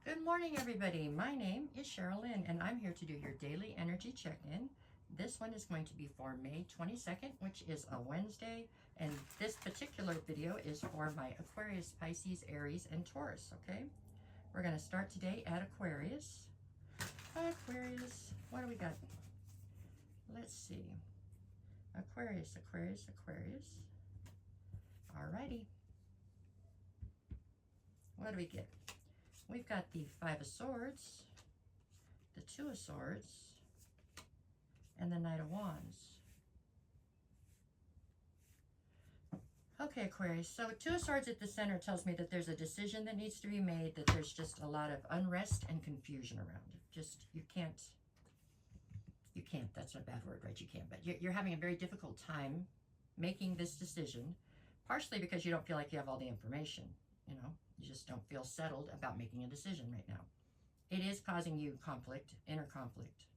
Good morning, everybody. My name is Cheryl Lynn, and I'm here to do your daily energy check-in. This one is going to be for May 22nd, which is a Wednesday, and this particular video is for my Aquarius, Pisces, Aries, and Taurus, okay? We're going to start today at Aquarius. Aquarius, what do we got? Let's see. Aquarius, Aquarius, Aquarius. Alrighty. What do we get? We've got the Five of Swords, the Two of Swords, and the Knight of Wands. Okay, Aquarius, so Two of Swords at the center tells me that there's a decision that needs to be made, that there's just a lot of unrest and confusion around. You can't, that's a bad word, right? You can't, but you're having a very difficult time making this decision, partially because you don't feel like you have all the information, you know? You just don't feel settled about making a decision right now. It is causing you conflict, inner conflict,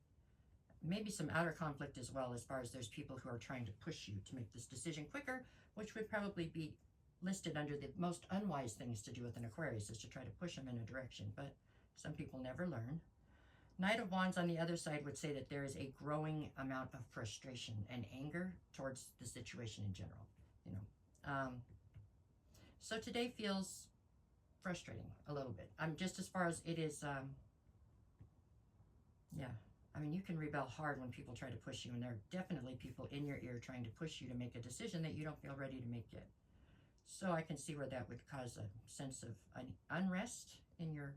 maybe some outer conflict as well, as far as there's people who are trying to push you to make this decision quicker, which would probably be listed under the most unwise things to do with an Aquarius, is to try to push them in a direction, but some people never learn. Knight of Wands on the other side would say that there is a growing amount of frustration and anger towards the situation in general, you know. So today feels frustrating a little bit. Just as far as it is, yeah. I mean, you can rebel hard when people try to push you, and there are definitely people in your ear trying to push you to make a decision that you don't feel ready to make yet. So I can see where that would cause a sense of unrest in your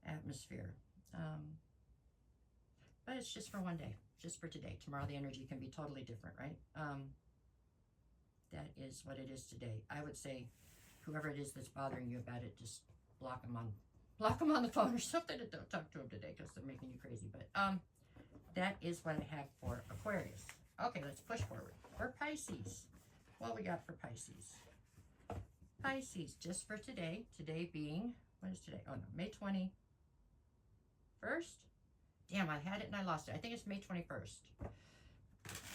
atmosphere. But it's just for one day, just for today. Tomorrow the energy can be totally different, right? That is what it is today. I would say whoever it is that's bothering you about it, just block them on the phone or something, and don't talk to them today because they're making you crazy. But that is what I have for Aquarius. Okay, let's push forward. For Pisces, what we got for Pisces? Pisces, just for today. Today being, what is today? Oh no, May 21st. Damn, I had it and I lost it. I think it's May 21st.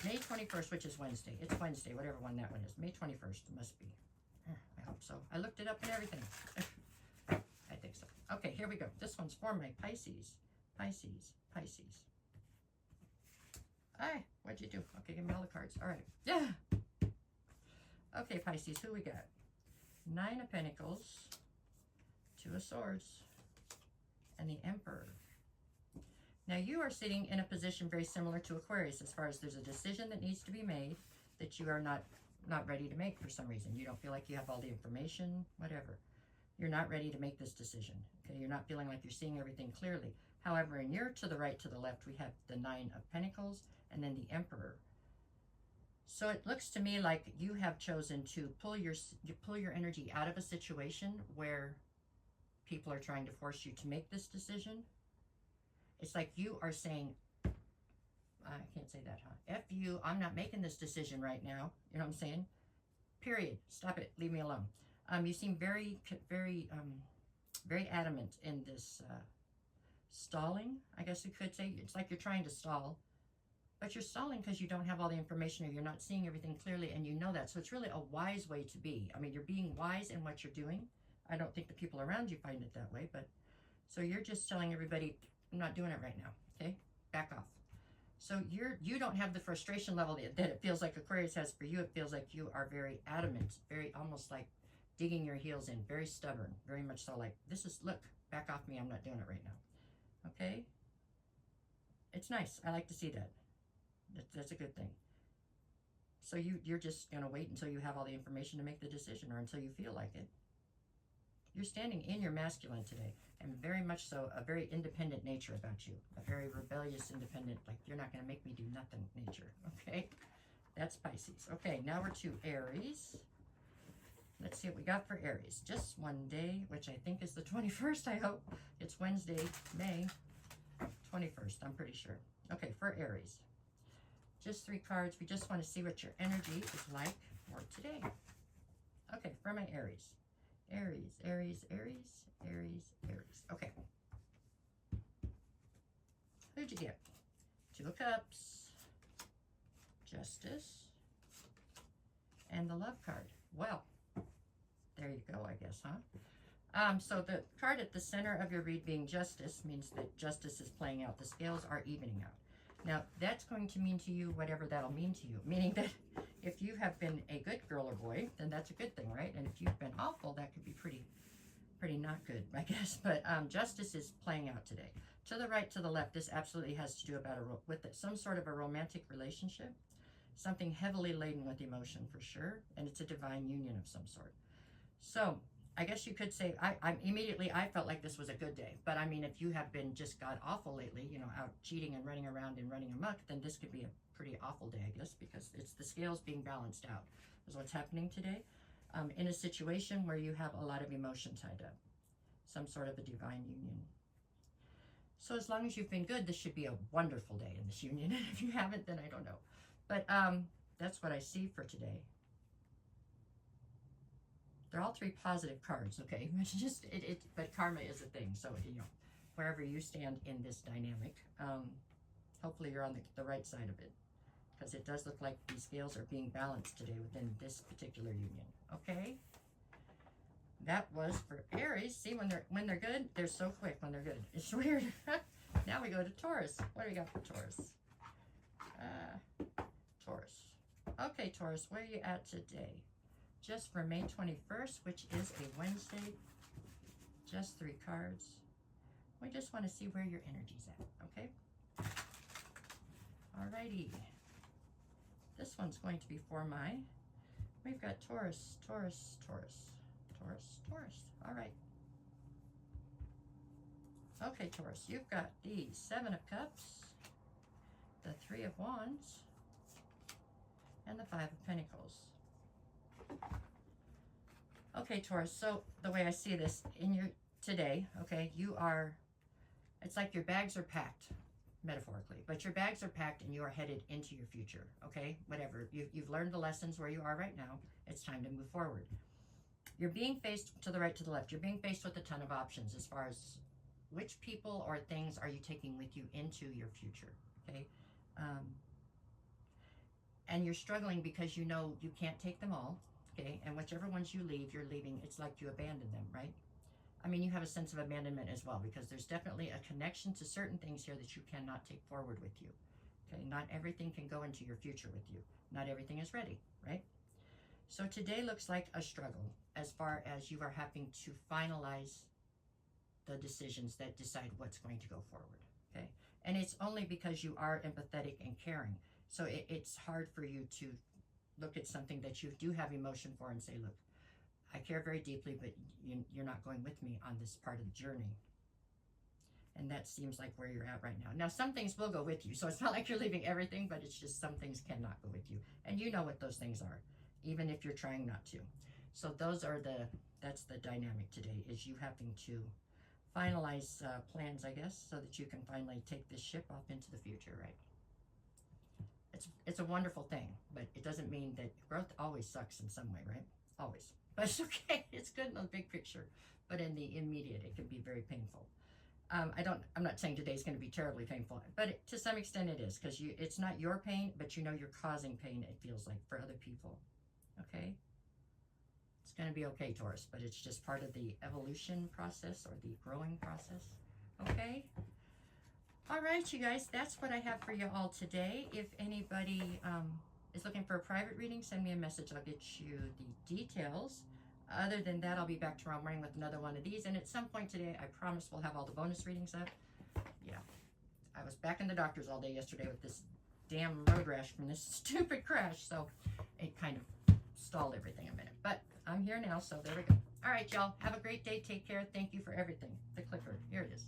May 21st, which is Wednesday. It's Wednesday, whatever one that one is. May 21st, it must be. I hope so. I looked it up and everything. I think so. Okay, here we go. This one's for my Pisces. Pisces, Pisces. Hey, what'd you do? Okay, give me all the cards. All right. Yeah. Okay, Pisces, who we got? Nine of Pentacles, Two of Swords, and the Emperor. Now, you are sitting in a position very similar to Aquarius, as far as there's a decision that needs to be made that you are not ready to make for some reason. You don't feel like you have all the information, whatever. You're not ready to make this decision. Okay, you're not feeling like you're seeing everything clearly. However, in your to the right, to the left, we have the Nine of Pentacles and then the Emperor. So it looks to me like you have chosen to pull your energy out of a situation where people are trying to force you to make this decision. It's like you are saying, I can't say that, huh? F you, I'm not making this decision right now. You know what I'm saying? Period. Stop it. Leave me alone. You seem very adamant in this stalling, I guess you could say. It's like you're trying to stall, but you're stalling because you don't have all the information, or you're not seeing everything clearly, and you know that. So it's really a wise way to be. I mean, you're being wise in what you're doing. I don't think the people around you find it that way, but so you're just telling everybody, I'm not doing it right now, okay? Back off. So you don't have the frustration level that it feels like Aquarius has for you. It feels like you are very adamant, very almost like digging your heels in, very stubborn, very much so like, look, back off me, I'm not doing it right now, okay? It's nice. I like to see that. That's a good thing. So you're just going to wait until you have all the information to make the decision, or until you feel like it. You're standing in your masculine today, and very much so a very independent nature about you. A very rebellious, independent, like you're not going to make me do nothing nature, okay? That's Pisces. Okay, now we're to Aries. Let's see what we got for Aries. Just one day, which I think is the 21st, I hope. It's Wednesday, May 21st, I'm pretty sure. Okay, for Aries. Just three cards. We just want to see what your energy is like for today. Okay, for my Aries. Aries, Aries, Aries, Aries, Aries. Okay. Who'd you get? Two of Cups, Justice, and the Love card. Well, there you go, I guess, huh? So the card at the center of your read being justice means that justice is playing out. The scales are evening out. Now, that's going to mean to you whatever that'll mean to you. Meaning that if you have been a good girl or boy, then that's a good thing, right? And if you've been awful, that could be pretty not good, I guess. But justice is playing out today. To the right, to the left, this absolutely has to do about with some sort of a romantic relationship. Something heavily laden with emotion for sure. And it's a divine union of some sort. So I guess you could say, I felt like this was a good day. But I mean, if you have been just god awful lately, you know, out cheating and running around and running amok, then this could be a pretty awful day, I guess, because it's the scales being balanced out is what's happening today. In a situation where you have a lot of emotion tied up, some sort of a divine union. So as long as you've been good, this should be a wonderful day in this union. And if you haven't, then I don't know. But that's what I see for today. They're all three positive cards, okay? It's just but karma is a thing. So you know, wherever you stand in this dynamic, hopefully you're on the right side of it, because it does look like these scales are being balanced today within this particular union. Okay, that was for Aries. See, when they're good, they're so quick when they're good. It's weird. Now we go to Taurus. What do we got for Taurus? Taurus. Okay, Taurus, where are you at today? Just for May 21st, which is a Wednesday. Just 3 cards. We just want to see where your energy's at, okay? Alrighty. This one's going to be for we've got Taurus, Taurus, Taurus, Taurus, Taurus. All right. Okay, Taurus, you've got the 7 of Cups, the 3 of Wands, and the 5 of Pentacles. Okay, Taurus, so the way I see this today, okay, it's like your bags are packed, metaphorically, but your bags are packed and you are headed into your future, okay? Whatever, you've learned the lessons where you are right now. It's time to move forward. You're being faced to the right, to the left. You're being faced with a ton of options as far as which people or things are you taking with you into your future, okay? And you're struggling because you know you can't take them all, okay? And whichever ones you leave, you're leaving, it's like you abandon them, right? I mean, you have a sense of abandonment as well, because there's definitely a connection to certain things here that you cannot take forward with you, okay? Not everything can go into your future with you. Not everything is ready, right? So today looks like a struggle as far as you are having to finalize the decisions that decide what's going to go forward, okay? And it's only because you are empathetic and caring. So it's hard for you to look at something that you do have emotion for and say, look, I care very deeply, but you're not going with me on this part of the journey. And that seems like where you're at right now. Now, some things will go with you. So it's not like you're leaving everything, but it's just some things cannot go with you. And you know what those things are, even if you're trying not to. So that's the dynamic today, is you having to finalize plans, I guess, so that you can finally take this ship off into the future, right? It's a wonderful thing, but it doesn't mean that growth always sucks in some way, right? Always. But it's okay. It's good in the big picture, but in the immediate, it can be very painful. I'm not saying today's going to be terribly painful, but to some extent it is, because it's not your pain, but you know you're causing pain, it feels like, for other people. Okay? It's going to be okay, Taurus, but it's just part of the evolution process or the growing process. Okay? All right, you guys, that's what I have for you all today. If anybody is looking for a private reading, send me a message. I'll get you the details. Other than that, I'll be back tomorrow morning with another one of these. And at some point today, I promise we'll have all the bonus readings up. Yeah. I was back in the doctor's all day yesterday with this damn road rash from this stupid crash. So it kind of stalled everything a minute. But I'm here now, so there we go. All right, y'all. Have a great day. Take care. Thank you for everything. The clicker. Here it is.